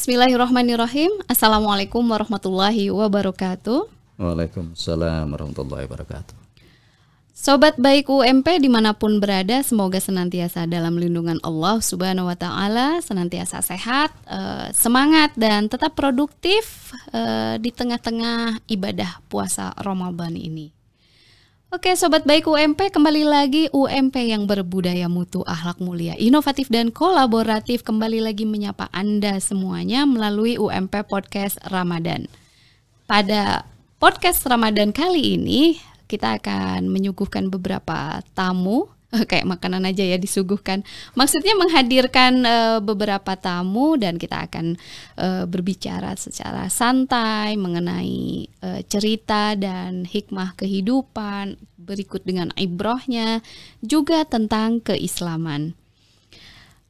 Bismillahirrahmanirrahim. Assalamualaikum warahmatullahi wabarakatuh. Waalaikumsalam warahmatullahi wabarakatuh. Sobat baik UMP dimanapun berada, semoga senantiasa dalam lindungan Allah Subhanahu wa Ta'ala, senantiasa sehat, semangat dan tetap produktif di tengah-tengah ibadah puasa Ramadan ini. Oke, sobat baik UMP, kembali lagi UMP yang berbudaya mutu, akhlak mulia, inovatif dan kolaboratif kembali lagi menyapa Anda semuanya melalui UMP Podcast Ramadan. Pada podcast Ramadan kali ini kita akan menyuguhkan beberapa tamu, kayak makanan aja ya disuguhkan. Maksudnya menghadirkan beberapa tamu dan kita akan berbicara secara santai mengenai cerita dan hikmah kehidupan, berikut dengan ibrahnya, juga tentang keislaman.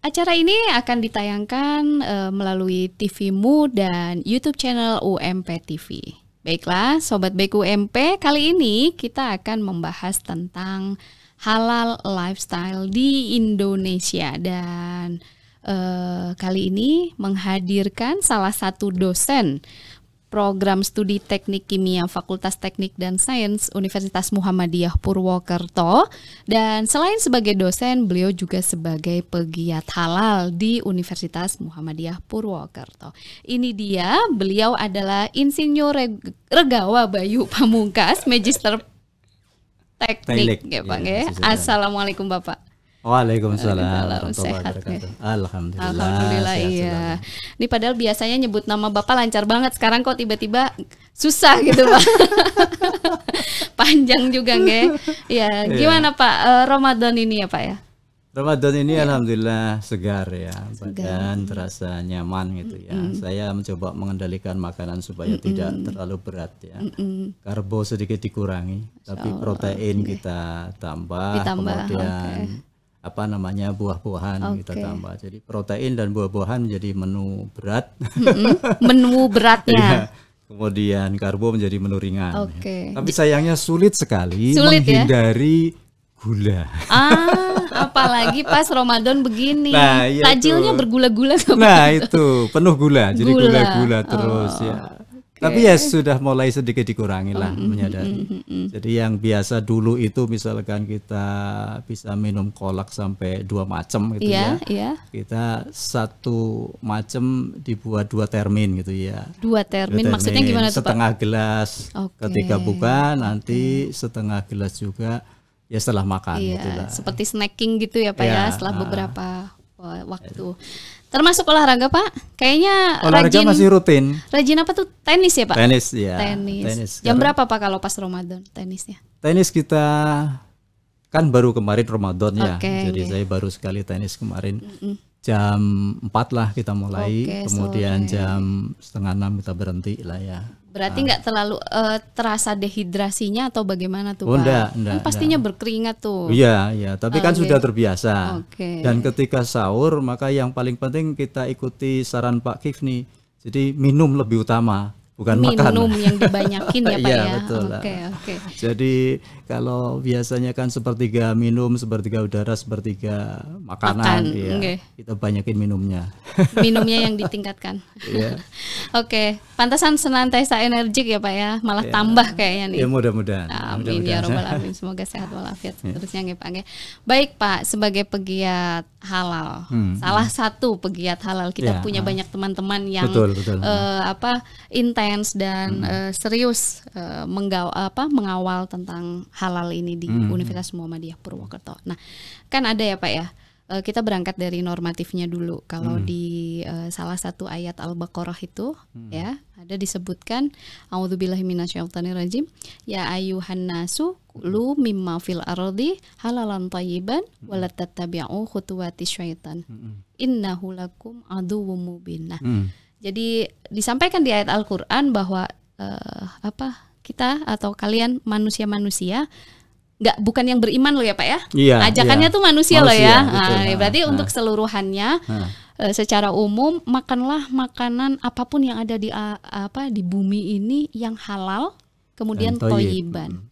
Acara ini akan ditayangkan melalui TV-mu dan YouTube channel UMP TV. Baiklah, Sobat Baik UMP, kali ini kita akan membahas tentang halal lifestyle di Indonesia. Dan kali ini menghadirkan salah satu dosen program studi teknik kimia Fakultas Teknik dan Sains Universitas Muhammadiyah Purwokerto. Dan selain sebagai dosen, beliau juga sebagai pegiat halal di Universitas Muhammadiyah Purwokerto. Ini dia, beliau adalah Insinyur Regawa Bayu Pamungkas, Magister Teknik ya Pak ya. Assalamualaikum Bapak. Waalaikumsalam. Sehat ya? Alhamdulillah. Alhamdulillah iya. Ini padahal biasanya nyebut nama Bapak lancar banget, sekarang kok tiba-tiba susah gitu Pak. Panjang juga nggak? Ya, gimana Pak Ramadan ini ya Pak ya? Ramadan ini alhamdulillah segar ya, badan terasa nyaman gitu ya. Saya mencoba mengendalikan makanan supaya tidak terlalu berat ya. Karbo sedikit dikurangi, tapi protein kita tambah. Kemudian buah-buahan kita tambah. Jadi protein dan buah-buahan menjadi menu berat. Menu beratnya. Kemudian karbo menjadi menu ringan. Ya. Tapi sayangnya sulit sekali menghindari gula. Apalagi pas Ramadan begini. Nah, tajilnya bergula-gula. Nah itu penuh gula. Jadi gula-gula terus ya. Tapi ya sudah mulai sedikit dikurangi lah menyadari. Jadi yang biasa dulu itu misalkan kita bisa minum kolak sampai 2 macam gitu ya. Kita 1 macam dibuat 2 termin gitu ya. 2 termin maksudnya gimana tuh Pak? Setengah gelas ketika buka, nanti setengah gelas juga ya setelah makan gitu lah. Seperti snacking gitu ya Pak ya setelah beberapa waktu. Termasuk olahraga Pak? Kayaknya olahraga masih rutin. Rajin apa tuh? Tenis ya Pak? Tenis ya. Tenis. Jam berapa Pak kalau pas Ramadan tenisnya? Tenis kita kan baru kemarin Ramadan ya. Jadi saya baru sekali tenis kemarin. Jam 4 lah kita mulai. Kemudian jam 5:30 kita berhenti lah ya. Berarti nggak terlalu terasa dehidrasinya atau bagaimana tuh Pak? Enggak, kan pastinya berkeringat tuh. Iya, tapi kan sudah terbiasa. Dan ketika sahur maka yang paling penting kita ikuti saran Pak Kif nih. Jadi minum lebih utama, bukan makan. Minum yang dibanyakin ya Pak ya. Betul. Jadi kalau biasanya kan sepertiga minum, sepertiga udara, sepertiga makanan. Kita banyakin minumnya. Minumnya yang ditingkatkan. Pantasan senantiasa energik ya Pak ya, malah tambah kayaknya nih. Ya mudah-mudahan. Amin ya robbal alamin. Semoga sehat walafiat terusnya nggih Pak. Baik Pak, sebagai pegiat halal, salah satu pegiat halal, kita punya banyak teman-teman yang intens dan serius mengawal tentang halal ini di Universitas Muhammadiyah Purwokerto. Nah, kan ada ya Pak ya. Kita berangkat dari normatifnya dulu. Kalau di salah satu ayat Al-Baqarah itu ya ada disebutkan a'udzubillahi minasyaitonirrajim ya ayyuhan nasu kulu mimma fil ardi halalan thayyiban wa la tattabi'u khutuwatis syaitan innahu lakum aduwwum mubin. Nah, jadi disampaikan di ayat Al-Qur'an bahwa kita atau kalian manusia-manusia bukan yang beriman loh ya Pak ya. Ajakannya tuh manusia loh ya. Berarti untuk keseluruhannya secara umum makanlah makanan apapun yang ada di bumi ini yang halal kemudian thayyiban.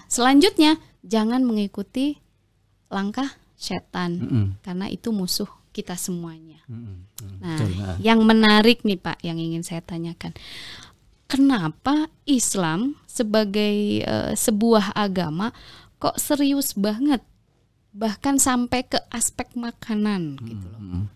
Selanjutnya jangan mengikuti langkah setan karena itu musuh kita semuanya. Nah, Betul. yang menarik nih Pak, yang ingin saya tanyakan, kenapa Islam sebagai sebuah agama kok serius banget, bahkan sampai ke aspek makanan gitu loh?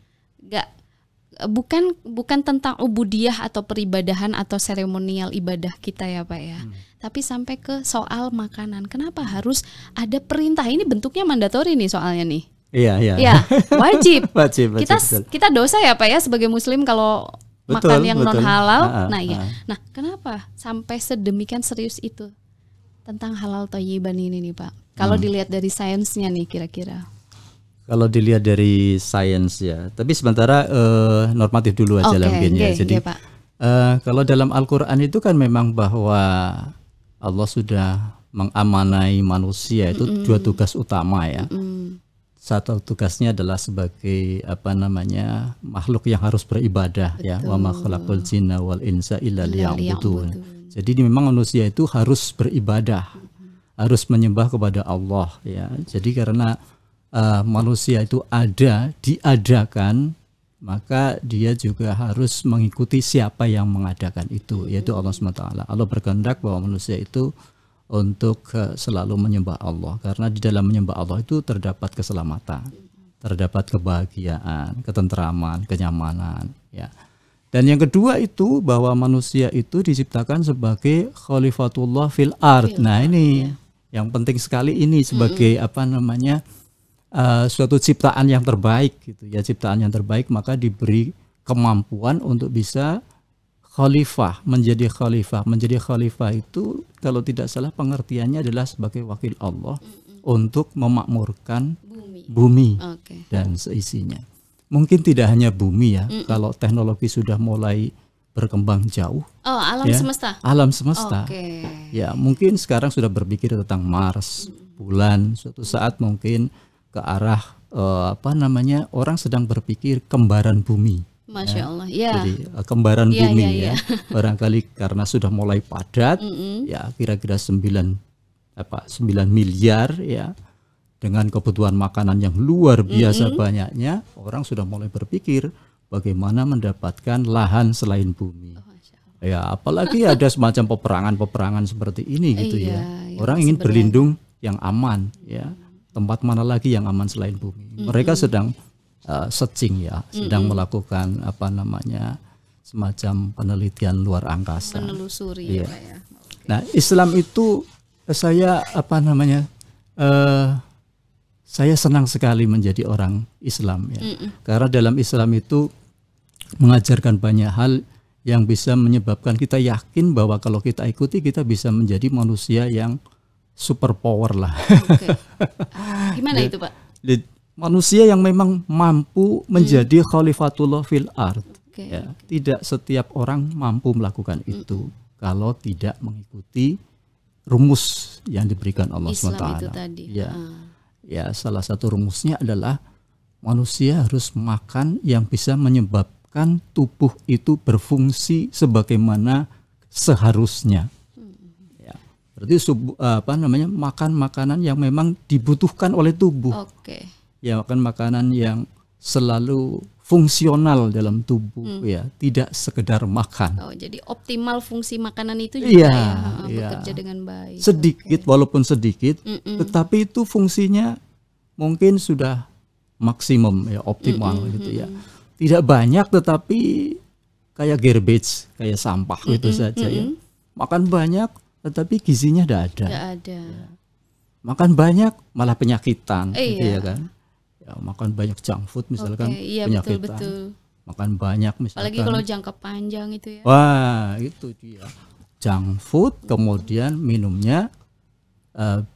Bukan tentang ubudiyah atau peribadahan atau seremonial ibadah kita ya Pak ya, tapi sampai ke soal makanan. Kenapa harus ada perintah? Ini bentuknya mandatori nih soalnya nih. Iya. Ya, wajib. Wajib, Kita dosa ya Pak ya sebagai muslim kalau makan yang non halal. Nah, kenapa sampai sedemikian serius itu tentang halal thayyiban ini nih Pak? Kalau dilihat dari sainsnya nih kira-kira. Kalau dilihat dari sains ya, tapi sementara normatif dulu aja lah mungkin ya. Jadi Pak. Kalau dalam Al-Quran itu kan memang bahwa Allah sudah mengamanai manusia itu dua tugas utama ya. Satu tugasnya adalah sebagai makhluk yang harus beribadah. Betul. Ya, wa ma khalaqal jinna wal insa illa liya'budun. Jadi memang manusia itu harus beribadah, harus menyembah kepada Allah ya. Jadi karena manusia itu diadakan, maka dia juga harus mengikuti siapa yang mengadakan itu, yaitu Allah SWT. Allah berkehendak bahwa manusia itu untuk selalu menyembah Allah, karena di dalam menyembah Allah itu terdapat keselamatan, terdapat kebahagiaan, ketentraman, kenyamanan ya. Dan yang kedua itu bahwa manusia itu diciptakan sebagai khalifatullah fil ard. Nah, ini yang penting sekali ini sebagai suatu ciptaan yang terbaik gitu ya, ciptaan yang terbaik, maka diberi kemampuan untuk bisa khalifah, menjadi khalifah. Menjadi khalifah itu kalau tidak salah pengertiannya adalah sebagai wakil Allah untuk memakmurkan bumi dan seisinya. Mungkin tidak hanya bumi ya, kalau teknologi sudah mulai berkembang jauh. Oh, alam semesta. Alam semesta. Ya, mungkin sekarang sudah berpikir tentang Mars, bulan, suatu saat mungkin ke arah orang sedang berpikir kembaran bumi. Masya Allah, ya. Jadi kembaran bumi ya. Barangkali karena sudah mulai padat, ya kira-kira 9 miliar ya, dengan kebutuhan makanan yang luar biasa banyaknya, orang sudah mulai berpikir bagaimana mendapatkan lahan selain bumi. Ya, apalagi ada semacam peperangan seperti ini gitu ya. Orang ingin berlindung yang aman ya. Tempat mana lagi yang aman selain bumi? Mereka sedang searching ya, sedang melakukan semacam penelitian luar angkasa. Menelusuri ya. Nah, Islam itu saya saya senang sekali menjadi orang Islam ya. Karena dalam Islam itu mengajarkan banyak hal yang bisa menyebabkan kita yakin bahwa kalau kita ikuti kita bisa menjadi manusia yang super power lah. Gimana itu Pak? Manusia yang memang mampu menjadi khalifatullah fil ard. Ya, tidak setiap orang mampu melakukan itu kalau tidak mengikuti rumus yang diberikan Allah SWT. Islam itu tadi. Ya, salah satu rumusnya adalah manusia harus makan yang bisa menyebabkan tubuh itu berfungsi sebagaimana seharusnya. Berarti makan makanan yang memang dibutuhkan oleh tubuh. Ya, makan makanan yang selalu fungsional dalam tubuh ya, tidak sekedar makan. Jadi optimal fungsi makanan itu juga bekerja dengan baik. Sedikit walaupun sedikit, tetapi itu fungsinya mungkin sudah maksimum ya, optimal gitu ya. Tidak banyak tetapi kayak garbage, kayak sampah gitu saja ya. Makan banyak tetapi gizinya tidak ada. Ya. Makan banyak malah penyakitan, gitu ya kan? Ya, makan banyak junk food misalkan penyakitan. Betul. Makan banyak misalkan. Apalagi kalau jangka panjang itu ya. Wah, itu dia. Junk food, kemudian minumnya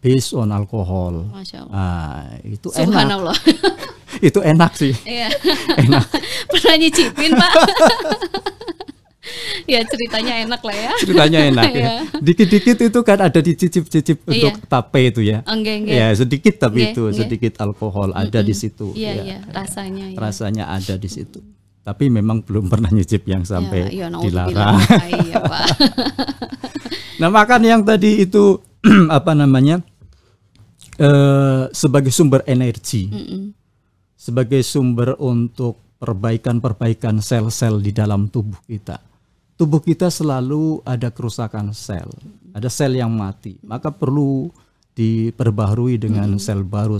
based on alkohol. Masya Allah. Nah, itu Subhanallah. Enak. Itu enak sih. Iya. Enak. Pernah nyicipin Pak? Ya ceritanya enak lah ya. Ceritanya enak ya. Dikit-dikit itu kan ada dicicip-cicip untuk tape itu ya. Ya sedikit tapi itu sedikit alkohol ada di situ. Iya, rasanya. Rasanya ada di situ. Tapi memang belum pernah nyicip yang sampai dilarang. Nah, makan yang tadi itu sebagai sumber energi. sebagai sumber untuk perbaikan-perbaikan sel-sel di dalam tubuh kita. Tubuh kita selalu ada kerusakan sel, ada sel yang mati, maka perlu diperbaharui dengan sel baru.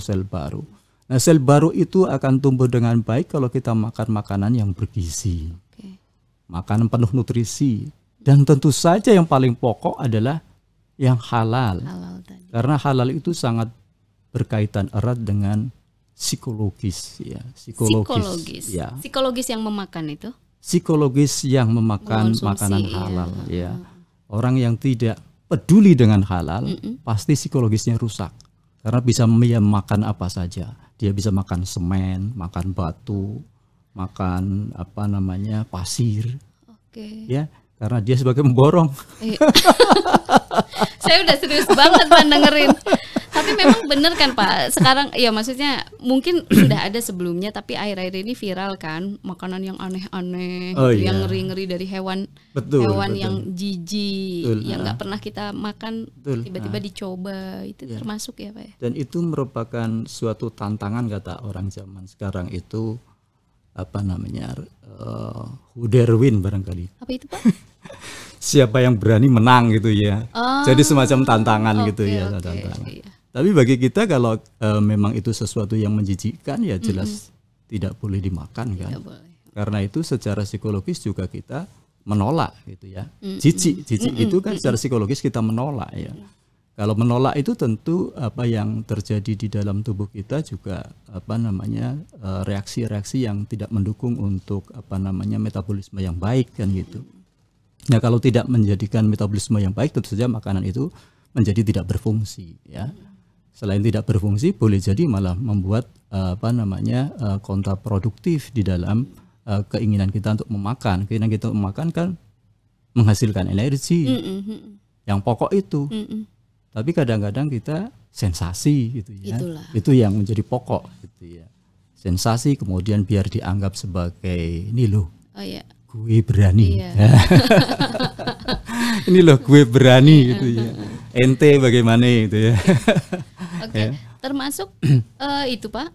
Nah, sel baru itu akan tumbuh dengan baik kalau kita makan makanan yang bergizi, makanan penuh nutrisi, dan tentu saja yang paling pokok adalah yang halal. Karena halal itu sangat berkaitan erat dengan psikologis, ya. Psikologis yang memakan itu. Psikologis yang memakan makanan halal, ya. Orang yang tidak peduli dengan halal, pasti psikologisnya rusak. Karena bisa makan apa saja. Dia bisa makan semen, makan batu, makan pasir. Ya, karena dia sebagai memborong. Saya udah serius banget Pak dengerin. Tapi memang benar kan Pak, sekarang ya maksudnya mungkin sudah ada sebelumnya, tapi akhir-akhir ini viral kan makanan yang aneh-aneh, yang ngeri-ngeri dari hewan, hewan yang jijik, yang nggak pernah kita makan, tiba-tiba dicoba, itu termasuk ya Pak ya? Dan itu merupakan suatu tantangan kata orang zaman sekarang itu, who dare win barangkali. Apa itu Pak? Siapa yang berani menang gitu ya. Jadi semacam tantangan gitu ya. Tantangan. Iya. Tapi bagi kita kalau memang itu sesuatu yang menjijikkan ya jelas tidak boleh dimakan kan. Karena itu secara psikologis juga kita menolak gitu ya. Jijik itu kan secara psikologis kita menolak ya. Kalau menolak itu tentu apa yang terjadi di dalam tubuh kita juga reaksi-reaksi yang tidak mendukung untuk metabolisme yang baik kan gitu. Nah, kalau tidak menjadikan metabolisme yang baik, tentu saja makanan itu menjadi tidak berfungsi ya. Selain tidak berfungsi, boleh jadi malah membuat kontraproduktif di dalam keinginan kita untuk memakan. Keinginan kita untuk memakan kan menghasilkan energi yang pokok itu. Tapi kadang-kadang kita sensasi gitu ya. Itu yang menjadi pokok gitu ya. Sensasi kemudian biar dianggap sebagai ini loh. Gue berani. Ini loh gue berani gitu ya. Ente bagaimana gitu ya. Oke. Termasuk itu Pak,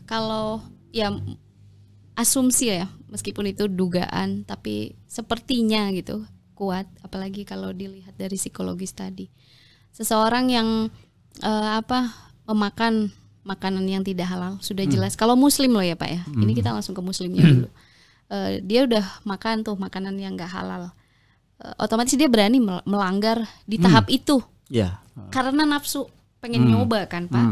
kalau ya asumsi ya, meskipun itu dugaan, tapi sepertinya gitu kuat, apalagi kalau dilihat dari psikologis tadi. Seseorang yang memakan makanan yang tidak halal sudah jelas. Kalau Muslim loh ya Pak ya. Ini kita langsung ke Muslimnya dulu. Dia udah makan tuh makanan yang nggak halal, otomatis dia berani melanggar di tahap itu, karena nafsu pengen nyoba kan Pak,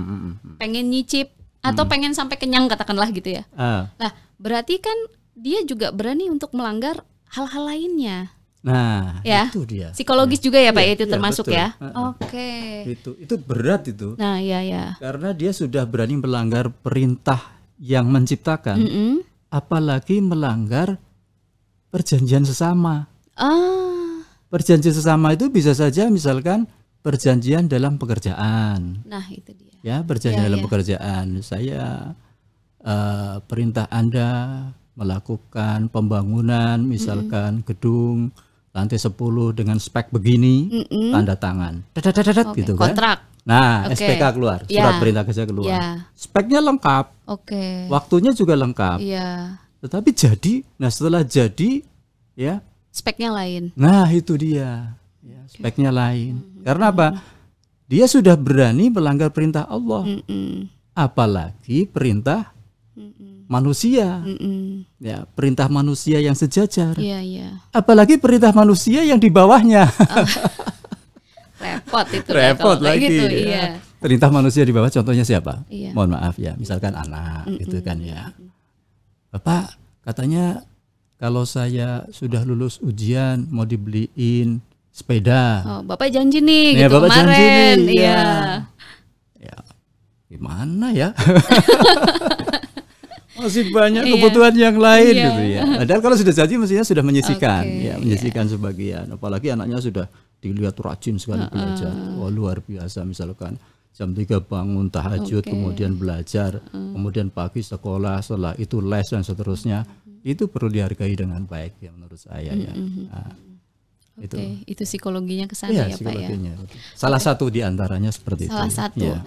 pengen nyicip atau pengen sampai kenyang katakanlah gitu ya. Nah berarti kan dia juga berani untuk melanggar hal-hal lainnya. Nah ya, itu dia. Psikologis juga ya Pak itu termasuk betul. Ya. Itu berat itu. Nah ya. Karena dia sudah berani melanggar perintah yang menciptakan. Apalagi melanggar perjanjian sesama. Perjanjian sesama itu bisa saja misalkan perjanjian dalam pekerjaan. Nah itu dia. Ya, perjanjian dalam pekerjaan. Saya perintah Anda melakukan pembangunan misalkan gedung lantai 10 dengan spek begini, tanda tangan. Gitu kan. Kontrak. Nah, SPK keluar, surat perintah kerja keluar. Speknya lengkap. Waktunya juga lengkap. Tetapi setelah jadi ya speknya lain. Nah, itu dia. Ya, speknya lain. Karena apa? Dia sudah berani melanggar perintah Allah. Apalagi perintah manusia. Ya, perintah manusia yang sejajar. Apalagi perintah manusia yang di bawahnya. Repot itu. Repot lagi gitu, ya. Perintah manusia di bawah contohnya siapa? Mohon maaf ya, misalkan anak gitu kan ya. Bapak katanya kalau saya sudah lulus ujian mau dibeliin sepeda. Bapak janji nih ya, gitu Bapak kemarin. Janji nih, ya. Gimana ya? Masih banyak kebutuhan yang lain gitu ya. Padahal kalau sudah janji mestinya sudah menyisihkan, menyisihkan sebagian. Apalagi anaknya sudah dilihat rajin sekali belajar. Wah, luar biasa misalkan jam 3 bangun tahajud, kemudian belajar, kemudian pagi sekolah, setelah itu les dan seterusnya. Itu perlu dihargai dengan baik ya menurut saya ya. Oke, itu psikologinya ke sana Iya, ya Pak ya. psikologinya. Salah satu di antaranya seperti Salah itu. satu. Ya.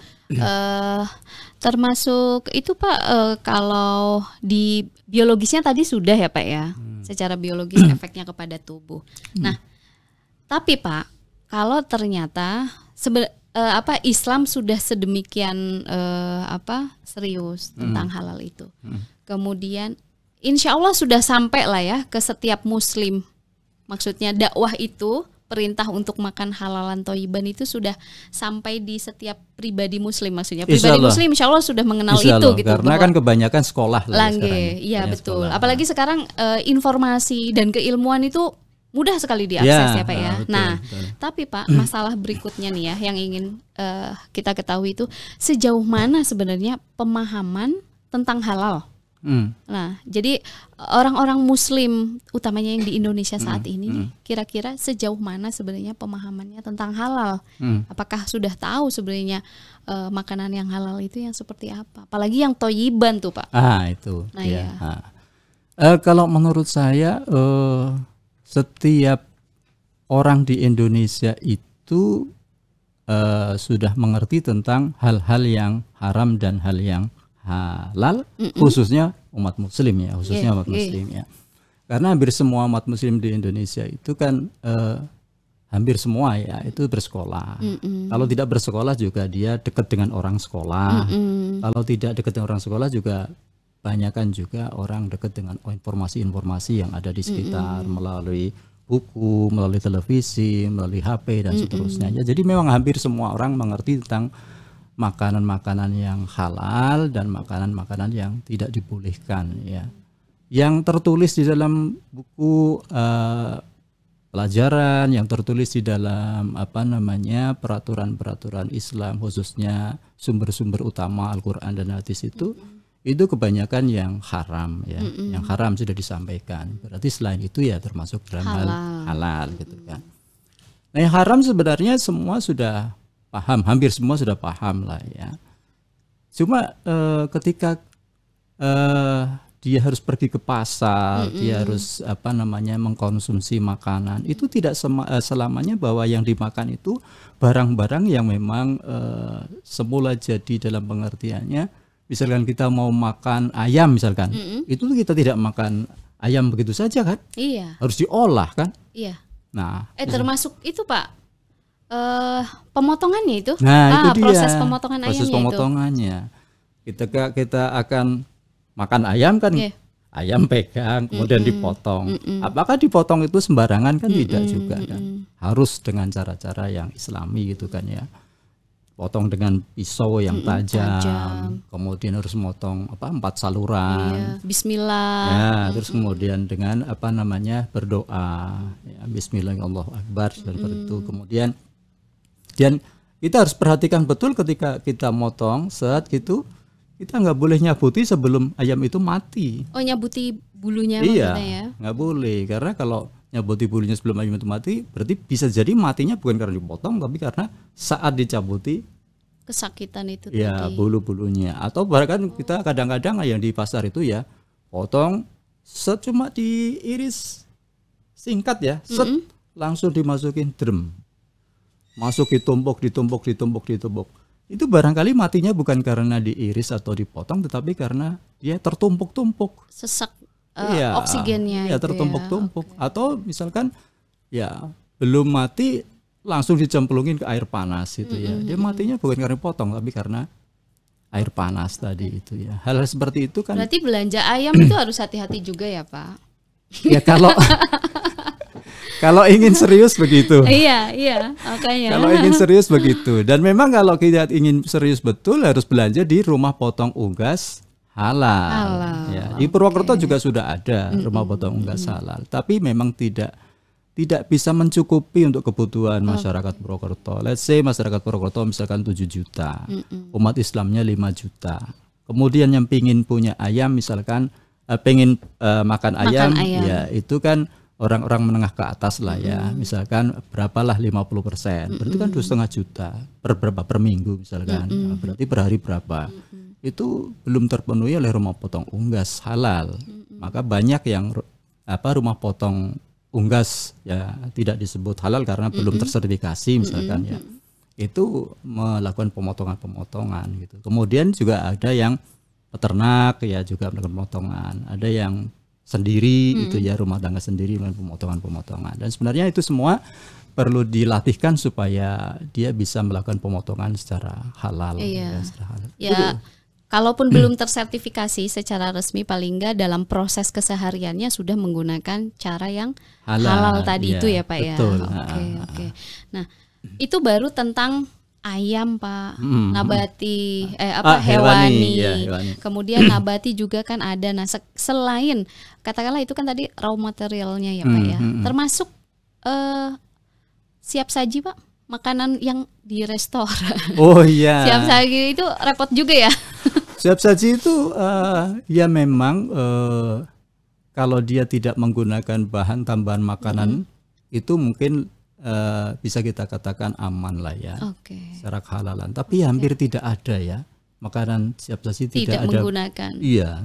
Termasuk itu Pak, kalau di biologisnya tadi sudah ya Pak ya, secara biologis efeknya kepada tubuh. Nah, tapi Pak, kalau ternyata Islam sudah sedemikian serius tentang halal itu, kemudian insya Allah sudah sampai lah ya ke setiap muslim. Maksudnya dakwah itu, perintah untuk makan halalan thayyiban itu sudah sampai di setiap pribadi muslim, maksudnya pribadi muslim insya Allah sudah mengenal itu gitu. Karena kan kebanyakan sekolah lah sekarang. Iya betul. Sekolah. Apalagi sekarang informasi dan keilmuan itu mudah sekali diakses ya Pak ya. Betul, betul. Tapi Pak, masalah berikutnya nih ya yang ingin kita ketahui itu sejauh mana sebenarnya pemahaman tentang halal. Nah, jadi orang-orang muslim utamanya yang di Indonesia saat ini kira-kira sejauh mana sebenarnya pemahamannya tentang halal? Apakah sudah tahu sebenarnya makanan yang halal itu yang seperti apa? Apalagi yang thayyiban tuh Pak. Itu. Nah, ya. Kalau menurut saya setiap orang di Indonesia itu sudah mengerti tentang hal-hal yang haram dan hal yang halal, khususnya umat muslim ya, umat muslim ya. Karena hampir semua umat muslim di Indonesia itu kan hampir semua ya itu bersekolah. Kalau tidak bersekolah juga dia dekat dengan orang sekolah. Kalau tidak dekat dengan orang sekolah juga banyakkan juga orang dekat dengan informasi-informasi yang ada di sekitar melalui buku, melalui televisi, melalui HP dan seterusnya. Ya, jadi memang hampir semua orang mengerti tentang makanan-makanan yang halal dan makanan-makanan yang tidak dibolehkan ya. Yang tertulis di dalam buku pelajaran, yang tertulis di dalam peraturan-peraturan Islam, khususnya sumber-sumber utama Al-Qur'an dan hadis itu kebanyakan yang haram ya. Yang haram sudah disampaikan. Berarti selain itu ya termasuk dalam hal halal gitu kan. Nah, yang haram sebenarnya semua sudah paham, hampir semua sudah paham lah ya. Cuma ketika dia harus pergi ke pasar, dia harus mengkonsumsi makanan, itu tidak selamanya bahwa yang dimakan itu barang-barang yang memang semula jadi dalam pengertiannya. Misalkan kita mau makan ayam misalkan, itu kita tidak makan ayam begitu saja kan? Iya. Harus diolah kan? Iya. Nah, termasuk itu Pak. Pemotongannya itu, itu proses pemotongan ayamnya. Proses pemotongannya. Kita akan makan ayam kan, ayam pegang kemudian dipotong. Apakah dipotong itu sembarangan kan? Tidak juga kan. Harus dengan cara-cara yang Islami gitu kan ya. Potong dengan pisau yang tajam. Kemudian harus motong 4 saluran. Bismillah. Ya, terus kemudian dengan berdoa. Ya, Bismillah Allahu Akbar seperti itu. Kemudian dan kita harus perhatikan betul ketika kita motong saat itu kita nggak boleh nyabuti sebelum ayam itu mati. Oh, nyabuti bulunya? Iya, ya? Nggak boleh, karena kalau nyabuti bulunya sebelum ayam itu mati berarti bisa jadi matinya bukan karena dipotong tapi karena saat dicabuti kesakitan itu ya tadi. Bulu-bulunya. Atau bahkan kita kadang-kadang yang di pasar itu ya potong cuma diiris singkat ya, langsung dimasukin drum. Masuk ditumpuk. Itu barangkali matinya bukan karena diiris atau dipotong, tetapi karena dia tertumpuk-tumpuk. Sesak oksigennya. Iya, tertumpuk-tumpuk. Ya. Atau misalkan ya belum mati langsung dicemplungin ke air panas itu ya. Dia matinya bukan karena potong, tapi karena air panas tadi itu ya. Hal seperti itu kan. Berarti belanja ayam itu harus hati-hati juga ya Pak? Ya kalau ingin serius begitu. Iya, makanya. Kalau ingin serius begitu. Dan memang kalau kita ingin serius betul harus belanja di rumah potong unggas halal. Ya, di Purwokerto juga sudah ada rumah potong unggas halal. Tapi memang tidak bisa mencukupi untuk kebutuhan masyarakat Purwokerto. Let's say masyarakat Purwokerto misalkan 7 juta. Umat Islamnya 5 juta. Kemudian yang pingin punya ayam misalkan pengen makan ayam, ya itu kan orang-orang menengah ke atas lah ya, misalkan berapalah 50%, berarti kan 2,5 juta per minggu misalkan, berarti per hari berapa, itu belum terpenuhi oleh rumah potong unggas halal, maka banyak yang rumah potong unggas ya tidak disebut halal karena belum tersertifikasi misalkan ya. Itu melakukan pemotongan-pemotongan gitu. Kemudian juga ada yang peternak ya juga melakukan pemotongan. Ada yang sendiri itu ya rumah tangga sendiri melakukan pemotongan-pemotongan. Dan sebenarnya itu semua perlu dilatihkan supaya dia bisa melakukan pemotongan secara halal. Iya. Ya, secara halal. Ya, kalaupun belum tersertifikasi secara resmi, paling enggak dalam proses kesehariannya sudah menggunakan cara yang halal tadi itu ya Pak betul. ya. Oke. Nah, itu baru tentang ayam Pak, nabati hewani. Ya, hewani. Kemudian nabati juga kan ada. Nah, selain katakanlah itu kan tadi raw materialnya ya Pak ya. Termasuk siap saji Pak, makanan yang di restoran. Oh iya. Siap saji itu repot juga ya. Siap saji itu ya memang kalau dia tidak menggunakan bahan tambahan makanan itu mungkin bisa kita katakan aman lah ya, secara kehalalan. Tapi hampir tidak ada ya makanan siap saji tidak ada menggunakan. Iya,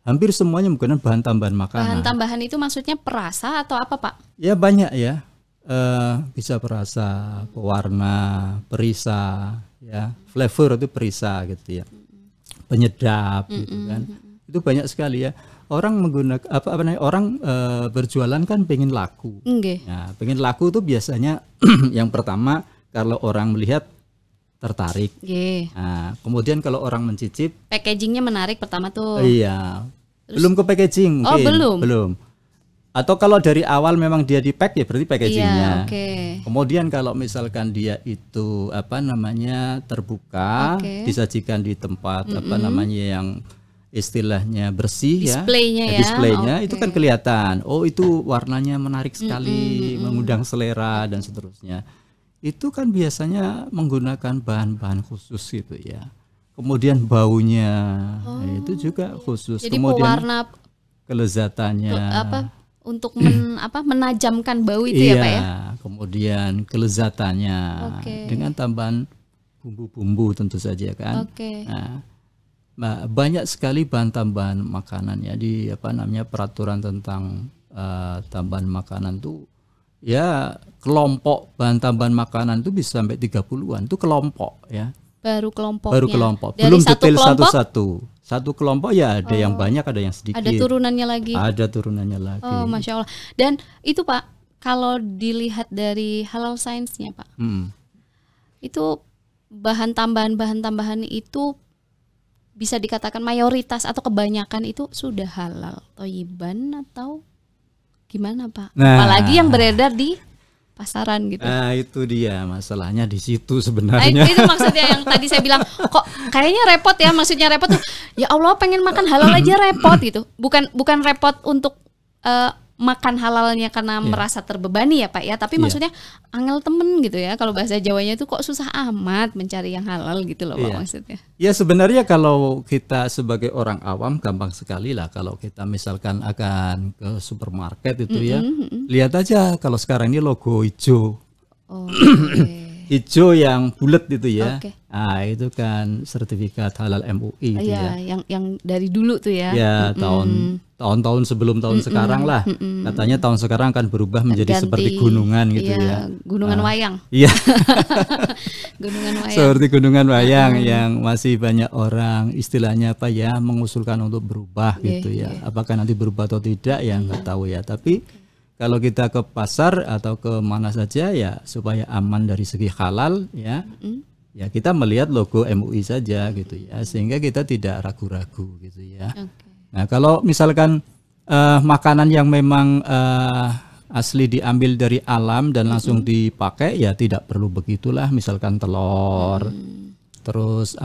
hampir semuanya menggunakan bahan tambahan makanan. Bahan tambahan itu maksudnya perasa atau apa Pak? Ya banyak ya, bisa perasa, pewarna, perisa, ya flavor itu perisa gitu ya, penyedap gitu kan. Itu banyak sekali ya. Orang menggunakan orang berjualan kan pengen laku. Nah, pengen laku itu biasanya yang pertama kalau orang melihat tertarik. Nah, kemudian kalau orang mencicip, packagingnya menarik pertama tuh. Iya. Terus, belum ke packaging mungkin. Belum. Atau kalau dari awal memang dia di pack ya berarti packagingnya. Iya, Kemudian kalau misalkan dia itu terbuka, disajikan di tempat yang istilahnya bersih displaynya itu kan kelihatan, oh itu warnanya menarik sekali, mengundang selera dan seterusnya. Itu kan biasanya menggunakan bahan-bahan khusus gitu ya. Kemudian baunya itu juga khusus. Jadi kemudian pewarna kelezatannya untuk menajamkan bau itu ya Pak ya. Kemudian kelezatannya dengan tambahan bumbu-bumbu tentu saja kan. Nah, banyak sekali bahan tambahan makanan ya di peraturan tentang tambahan makanan tuh ya, kelompok bahan tambahan makanan tuh bisa sampai 30-an itu kelompok ya. Baru kelompoknya. Belum detail satu-satu. Satu kelompok ya ada yang banyak, ada yang sedikit. Ada turunannya lagi. Oh, Masya Allah. Dan itu Pak, kalau dilihat dari halal sainsnya Pak, itu bahan tambahan itu bisa dikatakan mayoritas atau kebanyakan itu sudah halal, thayyiban atau gimana Pak? Apalagi yang beredar di pasaran gitu. Nah itu dia masalahnya di situ sebenarnya. Itu maksudnya yang tadi saya bilang kok kayaknya repot ya, maksudnya repot tuh ya Allah pengen makan halal aja repot gitu. Bukan repot untuk makan halalnya karena merasa terbebani ya Pak ya, tapi maksudnya angel temen gitu ya, kalau bahasa Jawanya itu kok susah amat mencari yang halal gitu loh Pak maksudnya. Ya sebenarnya kalau kita sebagai orang awam gampang sekali lah, kalau kita misalkan akan ke supermarket itu lihat aja kalau sekarang ini logo hijau. Hijau yang bulat itu ya. Nah, itu kan sertifikat halal MUI itu ya. Yang dari dulu tuh ya. Ya, tahun-tahun sebelum tahun sekarang lah. Katanya tahun sekarang akan berubah menjadi seperti gunungan gitu ya. Gunungan wayang. Iya. Gunungan wayang. Seperti gunungan wayang yang masih banyak orang istilahnya mengusulkan untuk berubah gitu ya. Apakah nanti berubah atau tidak ya nggak tahu ya. Tapi kalau kita ke pasar atau ke mana saja ya supaya aman dari segi halal ya, ya kita melihat logo MUI saja gitu ya, sehingga kita tidak ragu-ragu gitu ya. Nah kalau misalkan makanan yang memang asli diambil dari alam dan langsung dipakai ya tidak perlu begitulah, misalkan telur, terus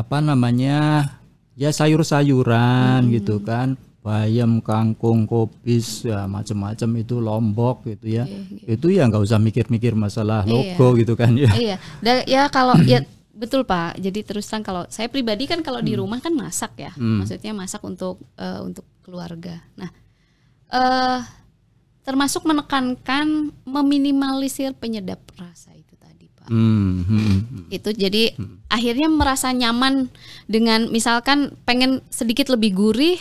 ya sayur-sayuran gitu kan. Bayam, kangkung, kopis, ya macam-macam itu, lombok gitu ya. Itu ya nggak usah mikir-mikir masalah logo gitu kan ya. Ya kalau ya betul Pak. Jadi terus terang kalau saya pribadi kan kalau di rumah kan masak ya. Maksudnya masak untuk keluarga. Nah, termasuk menekankan meminimalisir penyedap rasa itu tadi Pak. Itu jadi akhirnya merasa nyaman dengan misalkan pengen sedikit lebih gurih.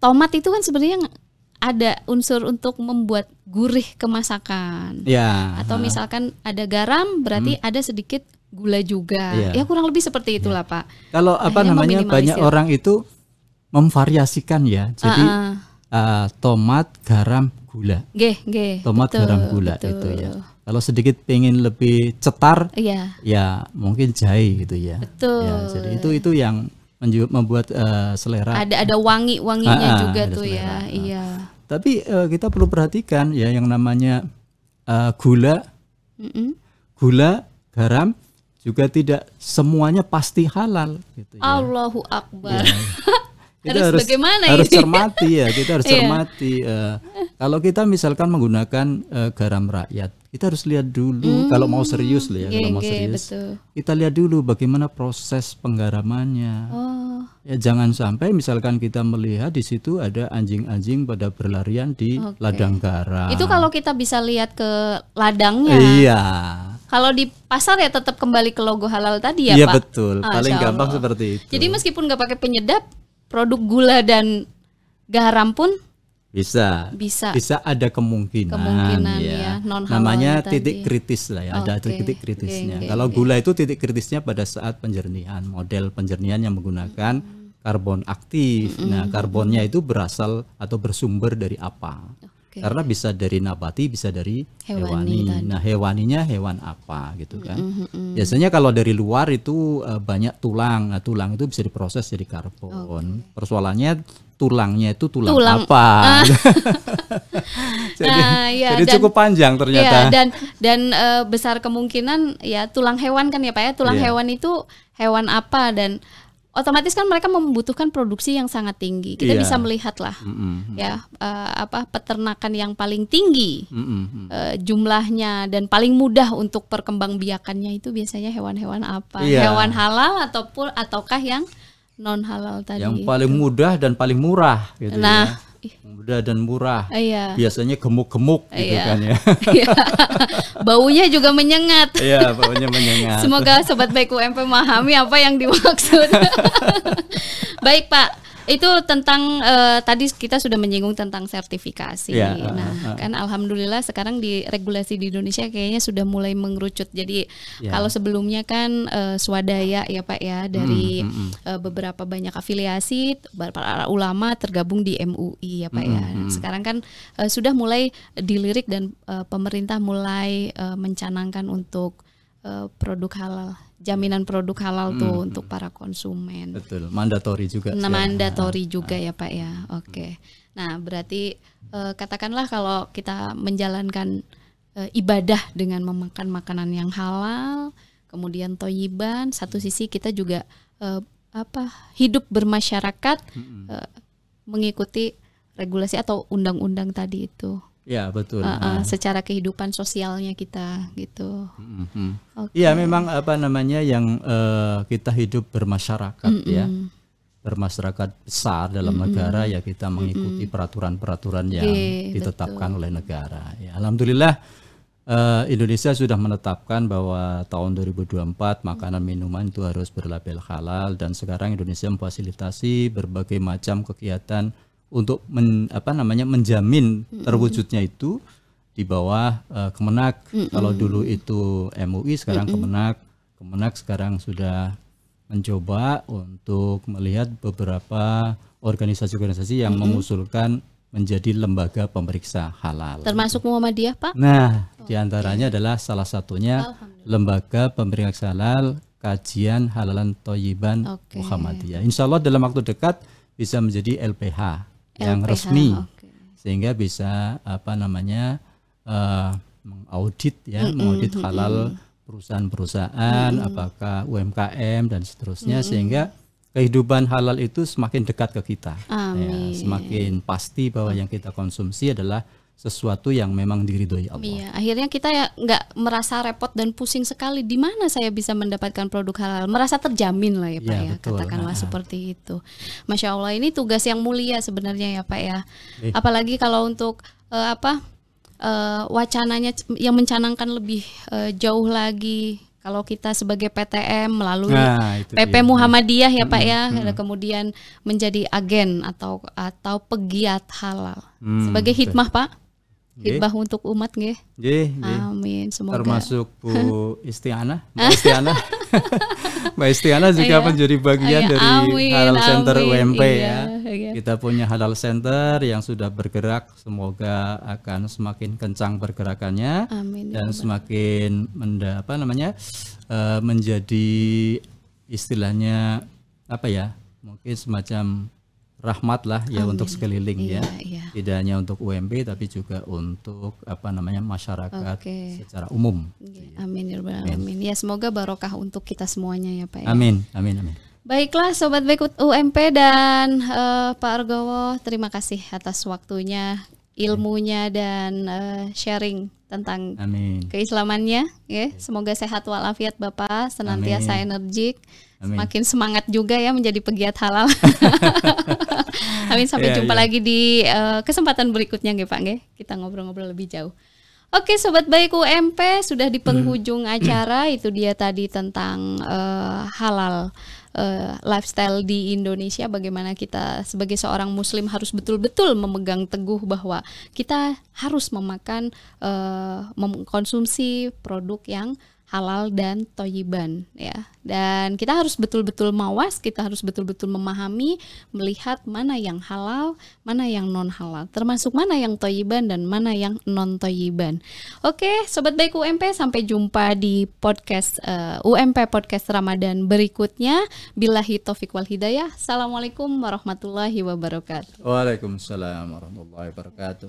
Tomat itu kan sebenarnya ada unsur untuk membuat gurih kemasakan. Ya. Atau misalkan ada garam, berarti ada sedikit gula juga. Iya. Ya kurang lebih seperti itulah Pak. Kalau apa Akhirnya namanya meminimalisir. banyak orang itu memvariasikan ya. Jadi tomat, garam, gula. Tomat, betul, garam, gula betul. itu ya. Kalau sedikit pengen lebih cetar, Iya. ya mungkin jahe gitu ya. Betul. Ya, jadi itu yang membuat selera. Ada wangi-wanginya juga ada tuh selera. ya. Iya. Tapi kita perlu perhatikan ya yang namanya gula, garam juga tidak semuanya pasti halal gitu ya. Allahu Akbar. Kita harus bagaimana harus ini? cermati ya, kita harus Iya. cermati. Kalau kita misalkan menggunakan garam rakyat, kita harus lihat dulu kalau mau serius loh ya, kalau mau serius. Betul. Kita lihat dulu bagaimana proses penggaramannya. Oh, Ya jangan sampai misalkan kita melihat di situ ada anjing-anjing pada berlarian di ladang garam. itu kalau kita bisa lihat ke ladangnya. Iya. Kalau di pasar ya tetap kembali ke logo halal tadi ya Iya Pak. betul, paling Masya gampang Allah. seperti itu. Jadi meskipun nggak pakai penyedap, produk gula dan garam pun bisa ada kemungkinan ya, non halal namanya tadi. titik kritis lah ya, ada titik kritisnya. Oke, Kalau gula itu titik kritisnya pada saat penjernihan, model penjernihan yang menggunakan karbon aktif. Nah, karbonnya itu berasal atau bersumber dari apa? Oke. Karena bisa dari nabati, bisa dari Hewani tadi. Nah, hewaninya hewan apa gitu kan? Biasanya kalau dari luar itu banyak tulang. Nah, tulang itu bisa diproses jadi karbon. Persoalannya tulangnya itu tulang apa? Ya, jadi cukup panjang ternyata. Ya, dan besar kemungkinan ya tulang hewan kan ya Pak ya. Tulang hewan itu hewan apa, dan otomatis kan mereka membutuhkan produksi yang sangat tinggi. Kita bisa melihat lah ya peternakan yang paling tinggi jumlahnya dan paling mudah untuk perkembangbiakannya itu biasanya hewan-hewan apa? Iya. Hewan halal ataukah yang non halal tadi? Yang paling mudah dan paling murah gitu Nah, ya. Mudah dan murah. Iya. Biasanya gemuk-gemuk gitu kan ya. Iya. Baunya juga menyengat. Iya, baunya menyengat. Semoga Sobat Baik UMP memahami apa yang dimaksud. Baik Pak, itu tentang tadi kita sudah menyinggung tentang sertifikasi. Ya, Nah, kan alhamdulillah sekarang di regulasi di Indonesia kayaknya sudah mulai mengerucut. Jadi kalau sebelumnya kan swadaya ya Pak ya dari beberapa banyak afiliasi para ulama tergabung di MUI ya Pak ya. Sekarang kan sudah mulai dilirik dan pemerintah mulai mencanangkan untuk produk halal, jaminan produk halal tuh untuk para konsumen. Betul, mandatory juga. Nah, mandatory juga ya Pak ya. Oke. Nah, berarti katakanlah kalau kita menjalankan ibadah dengan memakan makanan yang halal, kemudian thoyiban, satu sisi kita juga hidup bermasyarakat mengikuti regulasi atau undang-undang tadi itu. Ya betul. Secara kehidupan sosialnya kita gitu. Iya memang apa namanya yang kita hidup bermasyarakat ya, bermasyarakat besar dalam negara ya kita mengikuti peraturan-peraturan yang ditetapkan oleh negara. Ya, alhamdulillah Indonesia sudah menetapkan bahwa tahun 2024 makanan minuman itu harus berlabel halal, dan sekarang Indonesia memfasilitasi berbagai macam kegiatan untuk menjamin terwujudnya itu di bawah Kemenak. Kalau dulu itu MUI, sekarang Kemenak sekarang sudah mencoba untuk melihat beberapa organisasi-organisasi yang mengusulkan menjadi lembaga pemeriksa halal. Termasuk Muhammadiyah Pak? Nah, diantaranya adalah salah satunya lembaga pemeriksa halal kajian halalan thoyiban Muhammadiyah. Insya Allah dalam waktu dekat bisa menjadi LPH yang resmi, sehingga bisa mengaudit ya, mengaudit halal perusahaan-perusahaan, apakah UMKM dan seterusnya, sehingga kehidupan halal itu semakin dekat ke kita. Ya, semakin pasti bahwa yang kita konsumsi adalah sesuatu yang memang diridhoi Allah. Iya, akhirnya kita ya nggak merasa repot dan pusing sekali di mana saya bisa mendapatkan produk halal, merasa terjamin lah ya Pak ya, betul. Katakanlah seperti itu. Masya Allah, ini tugas yang mulia sebenarnya ya Pak ya. Apalagi kalau untuk wacananya yang mencanangkan lebih jauh lagi Kalau kita sebagai PTM melalui Nah, itu PP dia. Muhammadiyah ya Pak ya, kemudian menjadi agen atau pegiat halal. Sebagai betul. hikmah Pak, Nggih. hikmah untuk umat nggih. Nggih, nggih. Amin. Semoga. Termasuk Bu Istiana, Mbak Istiana. Mbak Istiana juga Iya. menjadi bagian Iya, dari amin, Halal Center amin. UMP Iya, ya. iya. Kita punya Halal Center yang sudah bergerak, semoga akan semakin kencang pergerakannya Amin. dan semakin menjadi istilahnya apa ya? Mungkin semacam rahmat lah ya untuk sekeliling ya. Iya. Tidak hanya untuk UMP tapi juga untuk masyarakat Oke. secara umum. Amin ya rabbal alamin. Ya semoga barokah untuk kita semuanya ya Pak ya. Amin, amin, amin. Baiklah Sobat Baik UMP dan Pak Argowo, terima kasih atas waktunya, ilmunya dan sharing tentang Amin. keislamannya ya. Semoga sehat walafiat Bapak, senantiasa energik, Amin. semakin semangat juga ya menjadi pegiat halal. Amin, sampai Iya, jumpa iya. lagi di kesempatan berikutnya nggih Pak nggih. Kita ngobrol-ngobrol lebih jauh. Oke Sobat Baik UMP, sudah di penghujung acara. Itu dia tadi tentang halal lifestyle di Indonesia, bagaimana kita sebagai seorang muslim harus betul-betul memegang teguh bahwa kita harus mengkonsumsi produk yang halal dan thayyiban ya. Dan kita harus betul-betul mawas, kita harus betul-betul memahami, melihat mana yang halal, mana yang non halal, termasuk mana yang thayyiban dan mana yang non thayyiban. Oke, Sobat Baik UMP, sampai jumpa di podcast UMP Podcast Ramadan berikutnya. Billahi taufiq wal hidayah. Assalamualaikum warahmatullahi wabarakatuh. Waalaikumsalam warahmatullahi wabarakatuh.